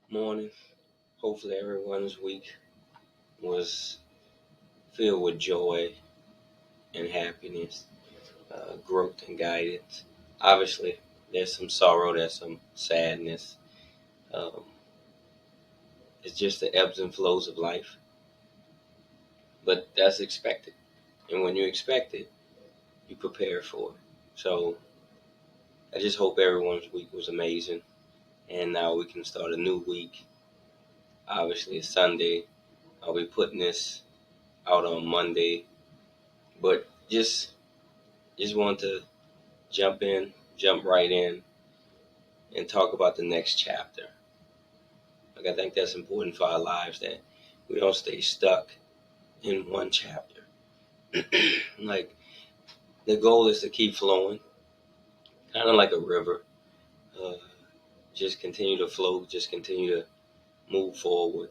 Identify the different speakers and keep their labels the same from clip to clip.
Speaker 1: Morning. Hopefully everyone's week was filled with joy and happiness, growth and guidance. Obviously, there's some sorrow, there's some sadness. Um, it's just the ebbs and flows of life, but that's expected. And when you expect it, you prepare for it. So I just hope everyone's week was amazing, and now we can start a new week. Obviously, it's Sunday. I'll be putting this out on Monday, but just want to jump right in, and talk about the next chapter. Like I think that's important for our lives that we don't stay stuck in one chapter. Like the goal is to keep flowing, kind of like a river. Uh, just continue to flow, just continue to move forward.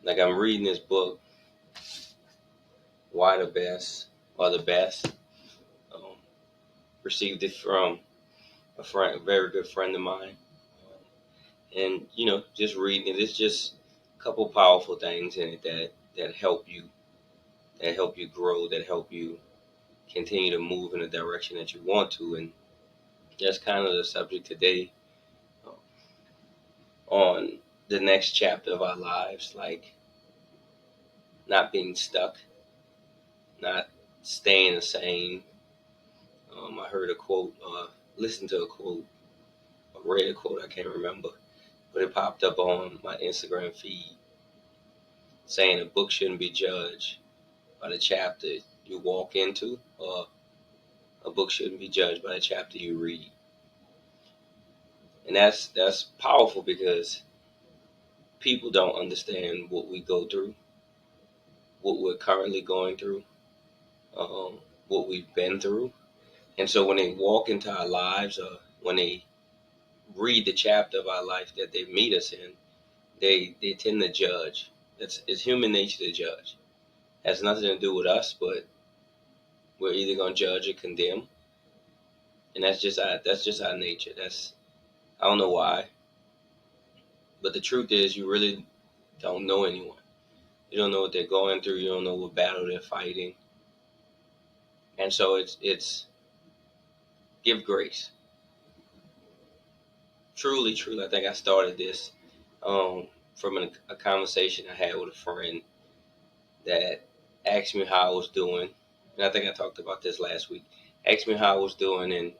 Speaker 1: Like I'm reading this book, Why the Best or the Best. Um, Received it from a very good friend of mine. And just reading it, it's just a couple powerful things in it that help you grow, that help you continue to move in the direction that you want to. And that's kind of the subject today, uh, on the next chapter of our lives, like not being stuck, not staying the same. I heard a quote, listened to a quote, or read a quote, I can't remember, but it popped up on my Instagram feed saying a book shouldn't be judged by the chapter you walk into, or a book shouldn't be judged by the chapter you read. And that's powerful because people don't understand what we go through, what we're currently going through, um, what we've been through. And so when they walk into our lives, or when they read the chapter of our life that they meet us in, they tend to judge. It's human nature to judge. It has nothing to do with us, but we're either gonna judge or condemn, and that's just our nature. That's I don't know why, but the truth is, you really don't know anyone. You don't know what they're going through. You don't know what battle they're fighting, and so it's give grace. Truly, truly, I think I started this from a conversation I had with a friend that asked me how I was doing, and I think I talked about this last week. Asked me how I was doing, and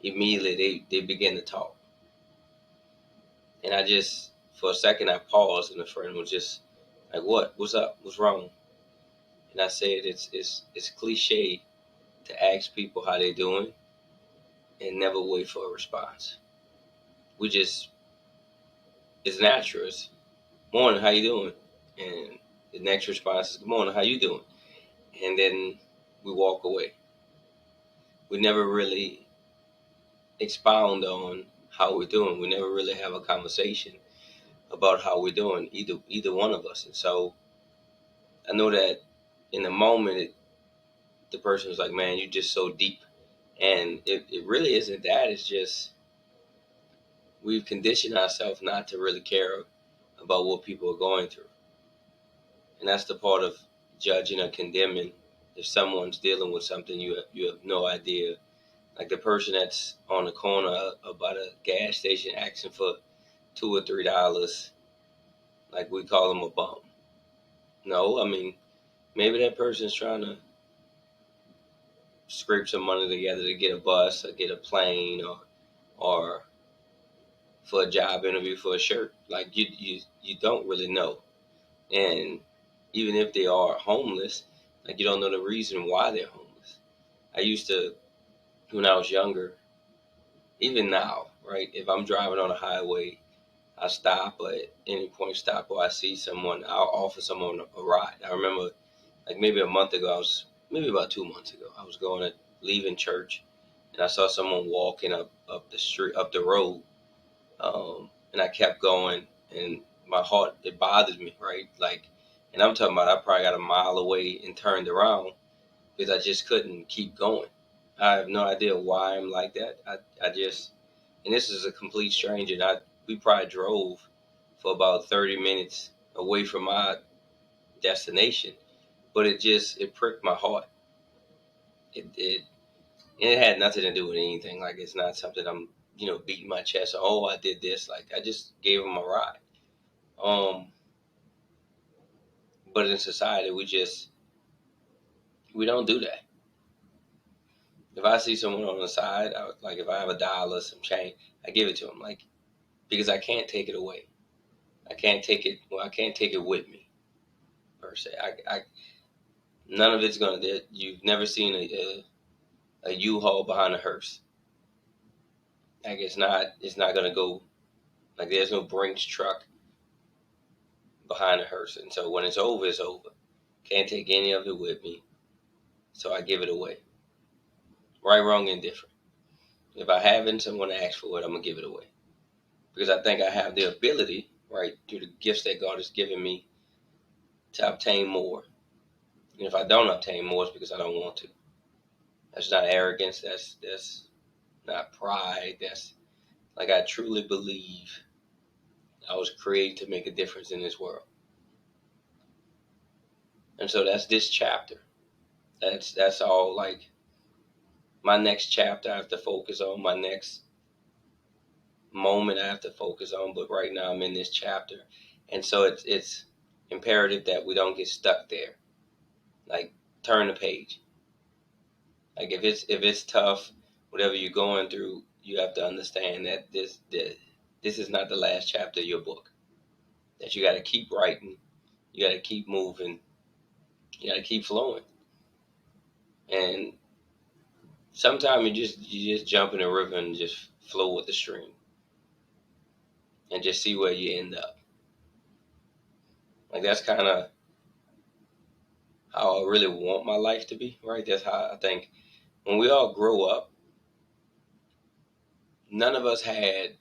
Speaker 1: immediately they began to talk, and I just for a second I paused, and the friend was just like, "What? What's up? What's wrong?" And I said, "It's cliche to ask people how they doing and never wait for a response. We just it's natural. It's morning, how you doing?" And the next response is, "Good morning, how you doing?" And then we walk away. We never really expound on how we're doing. We never really have a conversation about how we're doing, either one of us. And so I know that in the moment, the person was like, "Man, you're just so deep," and it really isn't that. It's just we've conditioned ourselves not to really care about what people are going through, and that's the part of judging or condemning. If someone's dealing with something, you have no idea. Like the person that's on the corner about a gas station asking for $2 or $3, like we call them a bum. No, I mean maybe that person's trying to scrape some money together to get a bus or get a plane, or for a job interview for a shirt. Like you don't really know. And even if they are homeless, like you don't know the reason why they're homeless. I used to, when I was younger, even now, right? If I'm driving on a highway, I stop at any point, stop or I see someone, I'll offer someone a ride. I remember, like maybe a month ago, maybe about 2 months ago, I was leaving church, and I saw someone walking up the street, up the road, and I kept going, and my heart, it bothered me, right? Like, and I'm talking about I probably got a mile away and turned around because I just couldn't keep going. I have no idea why I'm like that. I just, and this is a complete stranger, we probably drove for about 30 minutes away from my destination, but it pricked my heart. It and it had nothing to do with anything. Like, it's not something I'm beating my chest. Oh, I did this. Like, I just gave him a ride. But in society, we don't do that. If I see someone on the side, like if I have a dollar, some change, I give it to them. Like, because I can't take it away. I can't take it. Well, I can't take it with me per se. None of it's gonna. You've never seen a U-Haul behind a hearse. Like, it's not gonna go. Like, there's no Brinks truck behind a hearse, and so when it's over, it's over. Can't take any of it with me, so I give it away. Right, wrong, indifferent. If I haven't, someone asks for it, I'm gonna give it away because I think I have the ability, right, through the gifts that God has given me, to obtain more. And if I don't obtain more, it's because I don't want to. That's not arrogance. That's not pride. That's like, I truly believe I was created to make a difference in this world. And so that's this chapter. That's all. Like, my next chapter I have to focus on, my next moment I have to focus on. But right now I'm in this chapter, and so it's imperative that we don't get stuck there. Like, turn the page. Like, if it's tough, whatever you're going through, you have to understand that this is not the last chapter of your book. That you got to keep writing, you got to keep moving, you got to keep flowing. And sometimes you just jump in the river and just flow with the stream, and just see where you end up. Like, that's kind of how I really want my life to be, right? That's how I think when we all grow up, none of us had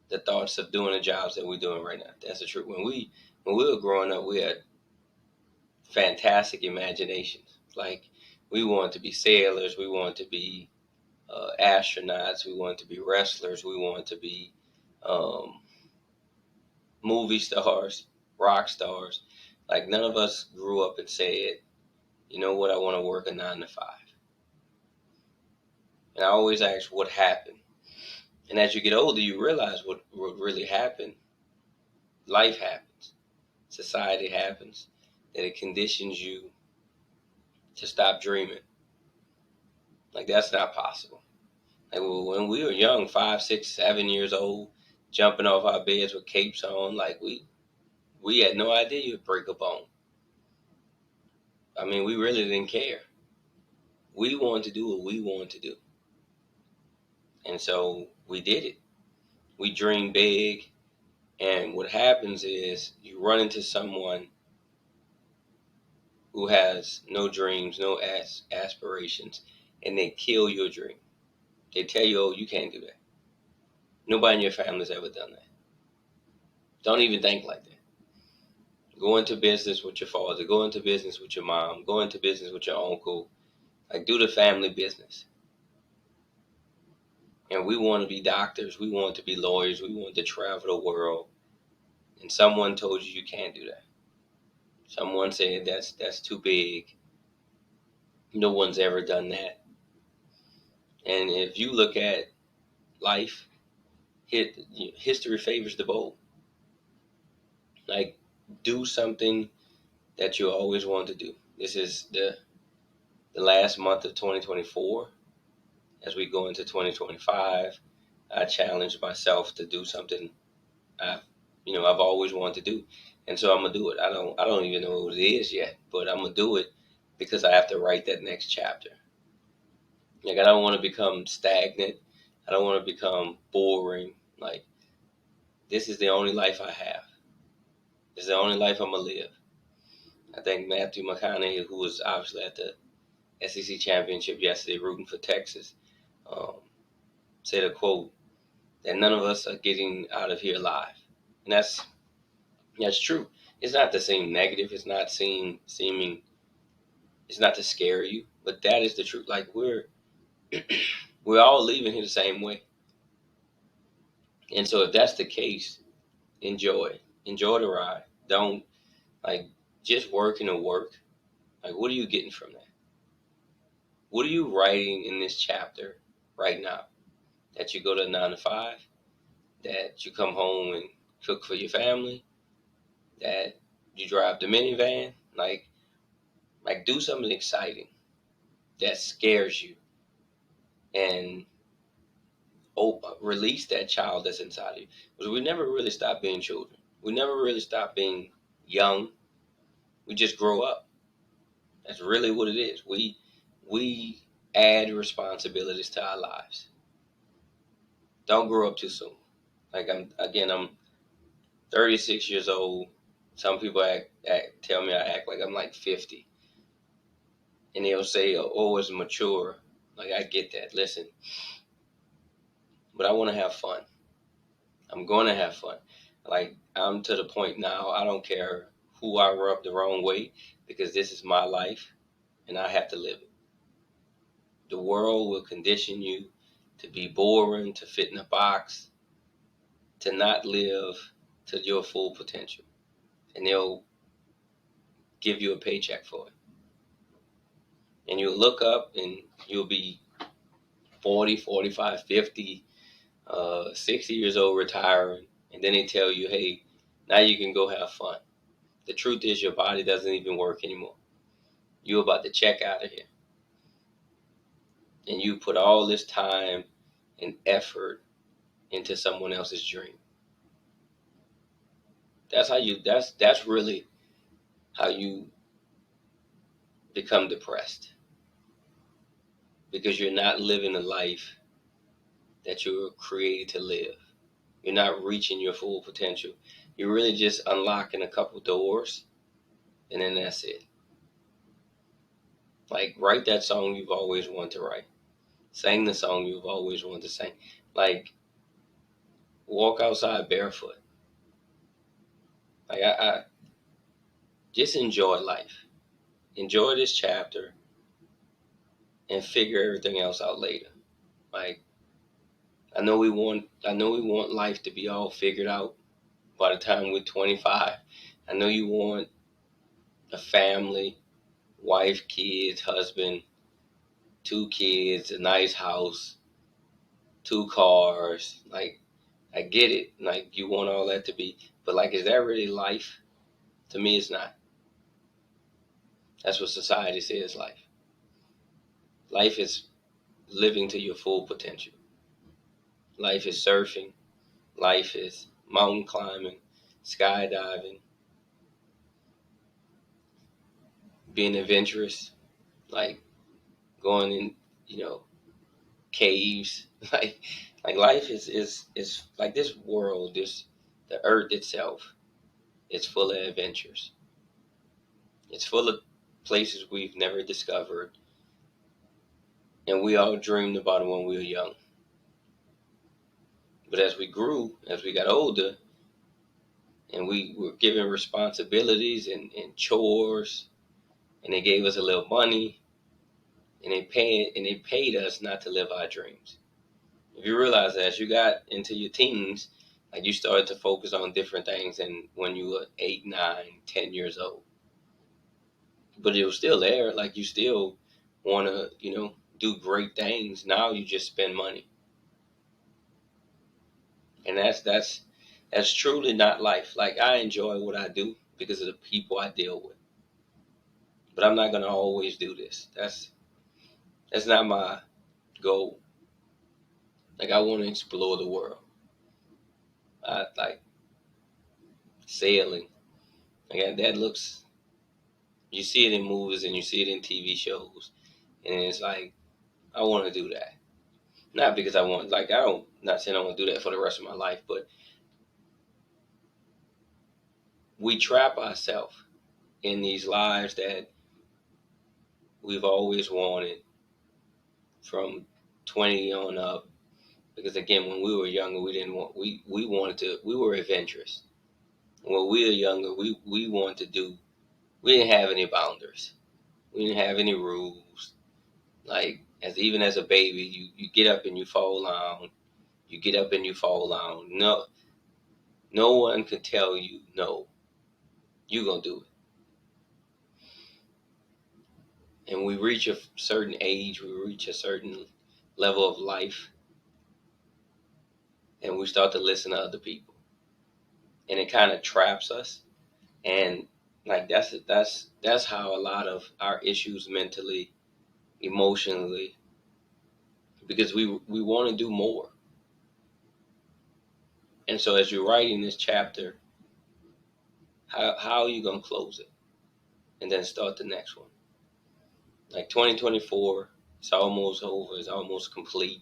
Speaker 1: the thoughts of doing the jobs that we're doing right now. That's the truth. When we were growing up, we had fantastic imaginations. Like, we wanted to be sailors, we wanted to be astronauts, we wanted to be wrestlers, we wanted to be um, movie stars, rock stars. Like, none of us grew up and said, you know what, I want to work a 9 to 5. And I always ask, what happened? And as you get older, you realize what really happened. Life happens, society happens, that it conditions you to stop dreaming. Like, that's not possible. Like, when we were young, 5, 6, 7 years old, jumping off our beds with capes on, like, we had no idea you'd break a bone. I mean, we really didn't care. We wanted to do what we wanted to do. And so we did it. We dreamed big. And what happens is you run into someone who has no dreams, no aspirations, and they kill your dream. They tell you, oh, you can't do that. Nobody in your family's ever done that. Don't even think like that. Go into business with your father. Go into business with your mom. Go into business with your uncle. Like, do the family business. And we want to be doctors. We want to be lawyers. We want to travel the world. And someone told you can't do that. Someone said that's too big. No one's ever done that. And if you look at life, history favors the bold. Like, do something that you always want to do. This is the last month of 2024. As we go into 2025, I challenge myself to do something I've always wanted to do, and so I'm gonna do it. I don't even know what it is yet, but I'm gonna do it because I have to write that next chapter. Like, I don't want to become stagnant. I don't want to become boring. Like, this is the only life I have. This is the only life I'm gonna live. I think Matthew McConaughey, who was obviously at the SEC championship yesterday, rooting for Texas, um, said a quote that none of us are getting out of here alive, and that's true. It's not to seem negative. It's not seeming. It's not to scare you, but that is the truth. Like, we're all leaving here the same way. And so if that's the case, enjoy the ride. Don't like just working to work. Like, what are you getting from that? What are you writing in this chapter right now? That you go to 9 to 5, that you come home and cook for your family, that you drive the minivan, like do something exciting that scares you, and release that child that's inside of you. Because we never really stop being children. We never really stop being young. We just grow up. That's really what it is. We add responsibilities to our lives. Don't grow up too soon. Like I'm 36 years old. Some people tell me I act like I'm like 50, and they'll say, "Oh, it's mature." Like, I get that. Listen, but I want to have fun. I'm going to have fun. Like, I'm to the point now. I don't care who I rub the wrong way, because this is my life, and I have to live it. The world will condition you to be boring, to fit in a box, to not live to your full potential, and they'll give you a paycheck for it. And you'll look up and you'll be 40, 45, 50, 60 years old retiring, and then they tell you, hey, now you can go have fun. The truth is, your body doesn't even work anymore. You're about to check out of here. And you put all this time and effort into someone else's dream. That's really how you become depressed. Because you're not living the life that you were created to live. You're not reaching your full potential. You're really just unlocking a couple doors, and then that's it. Like, write that song you've always wanted to write. Sing the song you've always wanted to sing. Like, walk outside barefoot. Like, I just enjoy life. Enjoy this chapter and figure everything else out later. Like, I know we want life to be all figured out by the time we're 25. I know you want a family, wife, kids, husband, 2 kids, a nice house, 2 cars. Like, I get it. Like, you want all that to be, but like, is that really life? To me, it's not. That's what society says life. Life is living to your full potential. Life is surfing. Life is mountain climbing, skydiving, being adventurous, like going in, you know, caves. Like life is like this world, the earth itself. It's full of adventures. It's full of places we've never discovered, and we all dreamed about it when we were young. But as we grew, as we got older, and we were given responsibilities and chores, and they gave us a little money, and they paid us not to live our dreams. If you realize that as you got into your teens, like, you started to focus on different things than when you were 8, 9, 10 years old. But it was still there. Like, you still want to, do great things. Now you just spend money, and that's truly not life. Like, I enjoy what I do because of the people I deal with, but I'm not gonna always do this. That's not my goal. Like, I want to explore the world. I like sailing. Like, that looks. You see it in movies and you see it in TV shows, and it's like, I want to do that. Not because I want, like, I don't. Not saying I want to do that for the rest of my life, but we trap ourselves in these lives that we've always wanted from 20 on up. Because again, when we were younger, we didn't want. We wanted to. We were adventurous. When we were younger, we wanted to do. We didn't have any boundaries. We didn't have any rules. Like, even as a baby, you get up and you fall down. You get up and you fall down. No one can tell you no. You're gonna do it. And we reach a certain age, we reach a certain level of life, and we start to listen to other people, and it kind of traps us. And like that's how a lot of our issues mentally, emotionally, because we want to do more. And so as you're writing this chapter, how are you gonna close it and then start the next one? Like 2024, it's almost over, it's almost complete.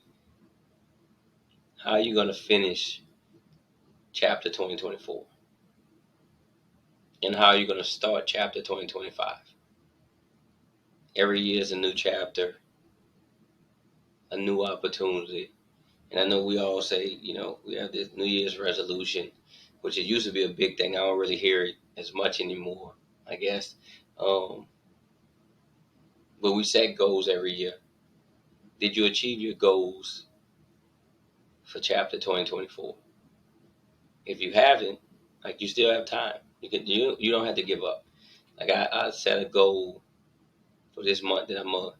Speaker 1: How are you gonna finish chapter 2024? And how are you gonna start chapter 2025? Every year is a new chapter, a new opportunity. And I know we all say, we have this New Year's resolution, which it used to be a big thing. I don't really hear it as much anymore, I guess. Um, but we set goals every year. Did you achieve your goals for chapter 2024? If you haven't, like, you still have time. You don't have to give up. Like, I set a goal for this month that I'm gonna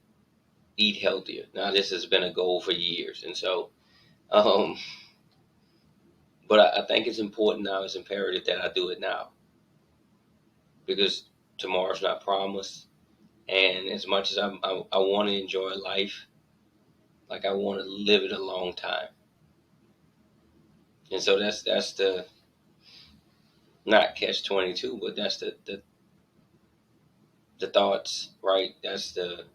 Speaker 1: eat healthier. Now this has been a goal for years, and so, um, but I think it's important now. It's imperative that I do it now because tomorrow's not promised. And as much as I want to enjoy life, like I want to live it a long time. And so that's the not catch 22, but that's the thoughts, right? That's the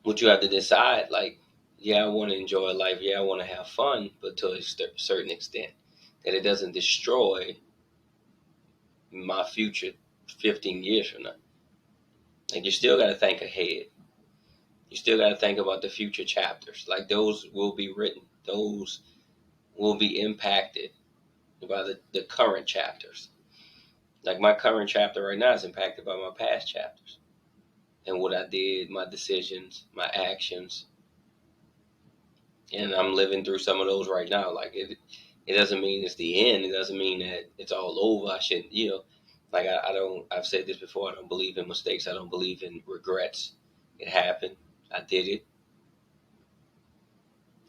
Speaker 1: what you have to decide. Like, yeah, I want to enjoy life. Yeah, I want to have fun, but to a certain extent, that it doesn't destroy my future 15 years from now. Like, you still got to think ahead. You still got to think about the future chapters. Like, those will be written. Those will be impacted by the current chapters. Like, my current chapter right now is impacted by my past chapters and what I did, my decisions, my actions, and I'm living through some of those right now. Like, it doesn't mean it's the end. It doesn't mean that it's all over. I shouldn't, like I don't. I've said this before. I don't believe in mistakes. I don't believe in regrets. It happened. I did it.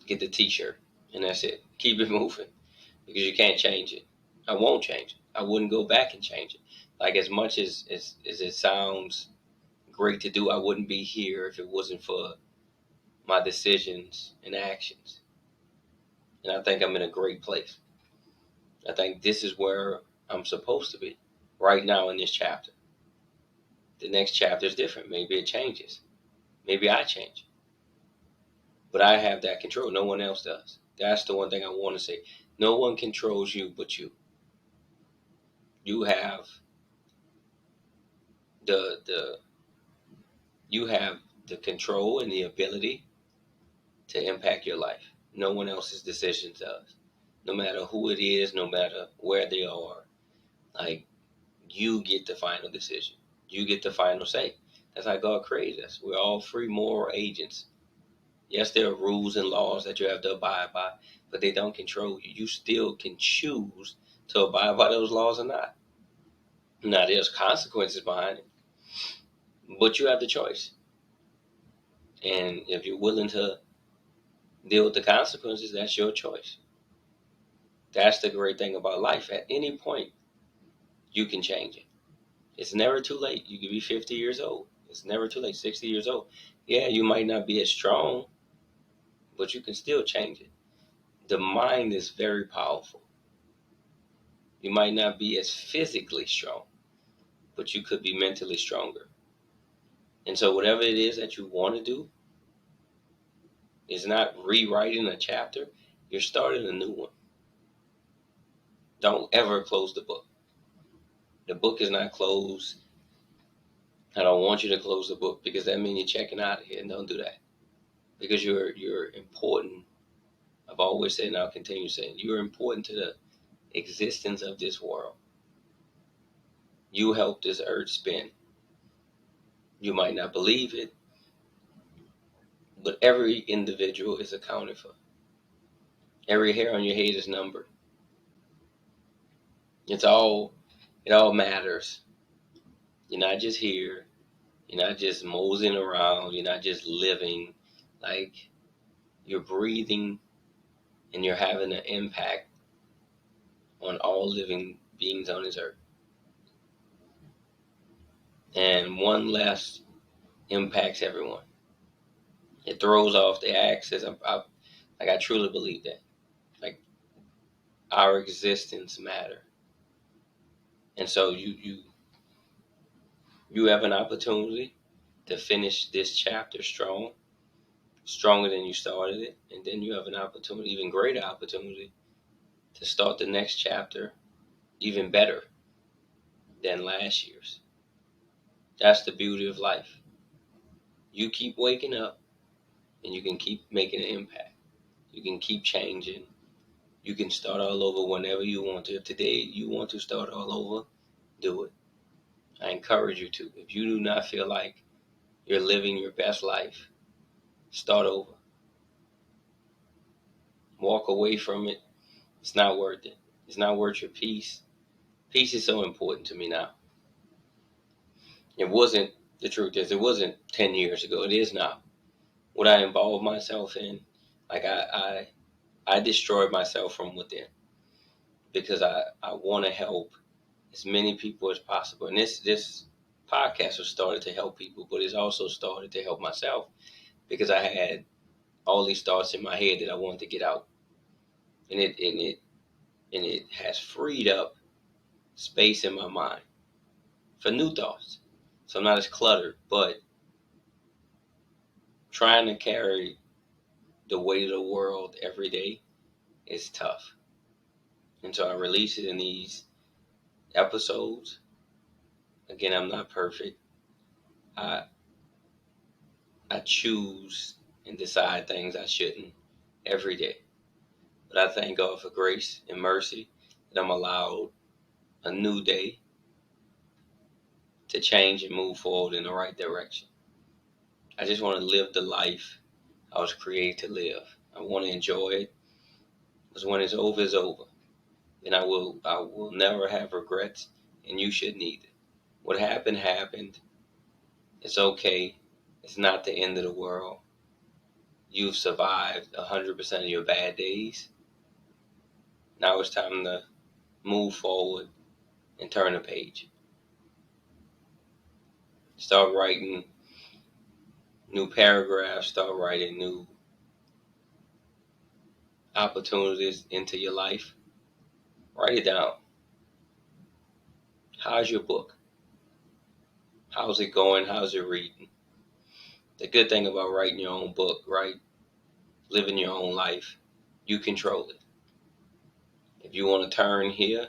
Speaker 1: Get the T-shirt, and that's it. Keep it moving because you can't change it. I won't change it. I wouldn't go back and change it. Like, as much as it sounds great to do, I wouldn't be here if it wasn't for my decisions and actions. And I think I'm in a great place. I think this is where I'm supposed to be right now in this chapter. The next chapter is different. Maybe it changes. Maybe I change. But I have that control. No one else does. That's the one thing I want to say. No one controls you but you. You have the you have the control and the ability to impact your life. No one else's decision does. No matter who it is, no matter where they are, like, you get the final decision. You get the final say. That's how God created us. We're all free moral agents. Yes, there are rules and laws that you have to abide by, but they don't control you. You still can choose to abide by those laws or not. Now, there's consequences behind it, but you have the choice. And if you're willing to deal with the consequences, that's your choice. That's the great thing about life. At any point, you can change it. It's never too late. You could be 50 years old. It's never too late. 60 years old. Yeah, you might not be as strong, but you can still change it. The mind is very powerful. You might not be as physically strong, but you could be mentally stronger. And so, whatever it is that you want to do is not rewriting a chapter, you're starting a new one. Don't ever close the book. The book is not closed. I don't want you to close the book because that means you're checking out of here. And don't do that because you're important. I've always said, and I'll continue saying, you're important to the existence of this world. You help this earth spin. You might not believe it, but every individual is accounted for. Every hair on your head is numbered. It all matters. You're not just here. You're not just moseying around. You're not just living. Like, you're breathing and you're having an impact on all living beings on this earth. And one less impacts everyone. It throws off the axis. I truly believe that. Like, our existence matter. And so you have an opportunity to finish this chapter strong, stronger than you started it, and then you have an opportunity, even greater opportunity, to start the next chapter even better than last year's. That's the beauty of life. You keep waking up and you can keep making an impact. You can keep changing. You can start all over whenever you want to. If today you want to start all over, do it. I encourage you to. If you do not feel like you're living your best life, start over. Walk away from it. It's not worth it. It's not worth your peace. Peace is so important to me now. It wasn't, the truth is, it wasn't 10 years ago. It is now. What I involved myself in, like I destroyed myself from within because I want to help as many people as possible. And this podcast was started to help people, but it's also started to help myself because I had all these thoughts in my head that I wanted to get out. And it has freed up space in my mind for new thoughts. So I'm not as cluttered, but trying to carry the weight of the world every day is tough. And so I release it in these episodes. Again, I'm not perfect. I I choose and decide things I shouldn't every day. But I thank God for grace and mercy that I'm allowed a new day to change and move forward in the right direction. I just want to live the life I was created to live. I want to enjoy it. Because when it's over, and I will never have regrets, and you shouldn't either. What happened happened. It's okay. It's not the end of the world. You've survived 100% of your bad days. Now it's time to move forward and turn the page. Start writing new paragraphs. Start writing new opportunities into your life. Write it down. How's your book? How's it going? How's it reading? The good thing about writing your own book, right? Living your own life, you control it. If you want to turn here,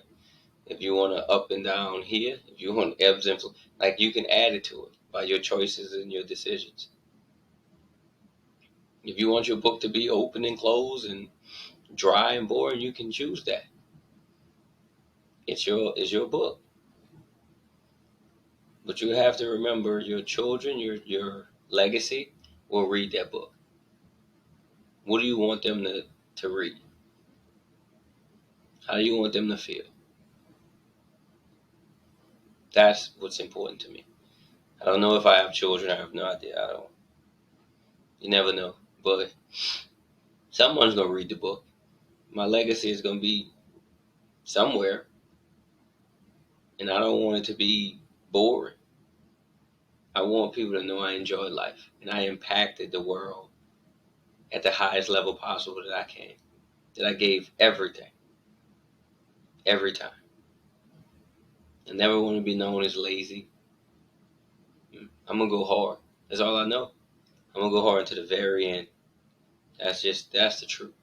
Speaker 1: if you want to up and down here, if you want ebbs and flows, like, you can add it to it by your choices and your decisions. If you want your book to be open and closed and dry and boring, you can choose that. It's your book. But you have to remember, your children, your legacy will read that book. What do you want them to read? How do you want them to feel? That's what's important to me. I don't know if I have children. I have no idea. I don't. You never know. But someone's gonna read the book. My legacy is gonna be somewhere, and I don't want it to be boring. I want people to know I enjoyed life and I impacted the world at the highest level possible that I can. That I gave everything, every time. I never want to be known as lazy. I'm gonna go hard. That's all I know. I'm gonna go hard to the very end. That's the truth,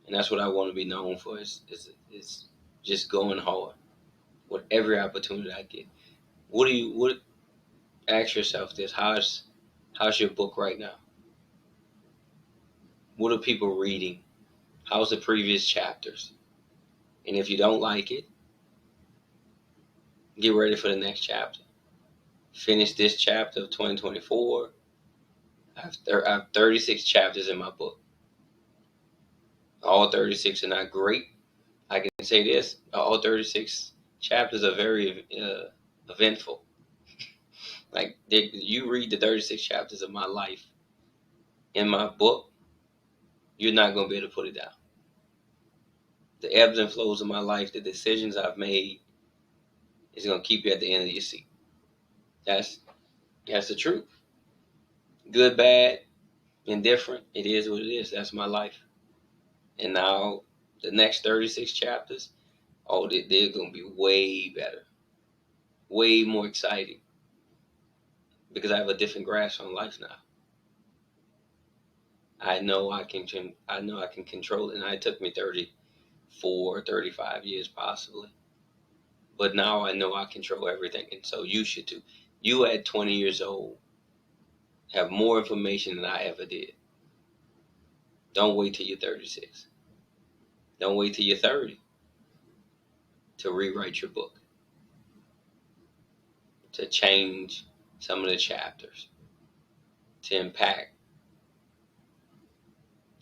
Speaker 1: and that's what I want to be known for. Is just going hard with every opportunity I get. What? Ask yourself this: how's your book right now? What are people reading? How's the previous chapters? And if you don't like it, get ready for the next chapter. Finish this chapter of 2024. I have 36 chapters in my book. All 36 are not great. I can say this: all 36 chapters are very eventful. Like you read the 36 chapters of my life in my book, you're not gonna be able to put it down. The ebbs and flows of my life, the decisions I've made, is gonna keep you at the end of your seat. That's that's the truth. Good, bad, indifferent. It is what it is. That's my life. And now the next 36 chapters, oh, they're gonna be way better, way more exciting because I have a different grasp on life now. I know I can control it. And it took me 34, 35 years possibly. But now I know I control everything. And so you should too. You at 20 years old have more information than I ever did. Don't wait till you're 36. Don't wait till you're 30 to rewrite your book, to change some of the chapters, to impact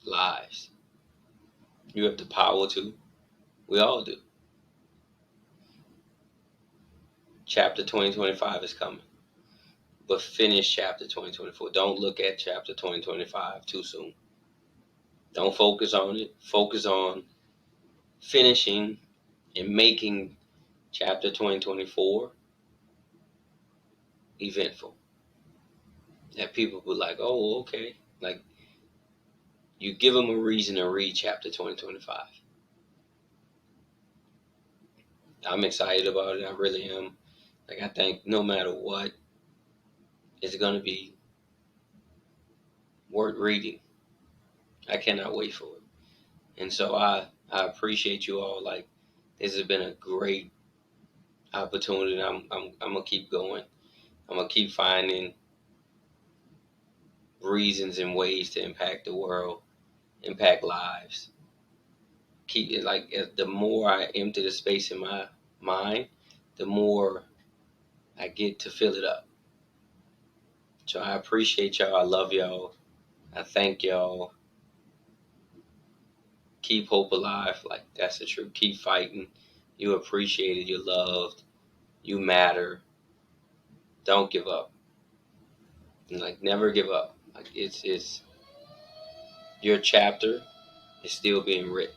Speaker 1: lives. You have the power to. We all do. Chapter 2025 is coming. But finish chapter 2024. Don't look at chapter 2025 too soon. Don't focus on it. Focus on finishing and making chapter 2024 eventful. That people be like, oh, okay. Like, you give them a reason to read chapter 2025. I'm excited about it. I really am. Like, I think no matter what, it's going to be worth reading. I cannot wait for it. And so I appreciate you all. Like, this has been a great opportunity. I'm going to keep going. I'm going to keep finding reasons and ways to impact the world, impact lives. Keep it like the more I empty the space in my mind, the more I get to fill it up. So I appreciate y'all. I love y'all. I thank y'all. Keep hope alive. Like, that's the truth. Keep fighting. You appreciated. You're loved. You matter. Don't give up. And like, never give up. Like, it's your chapter is still being written.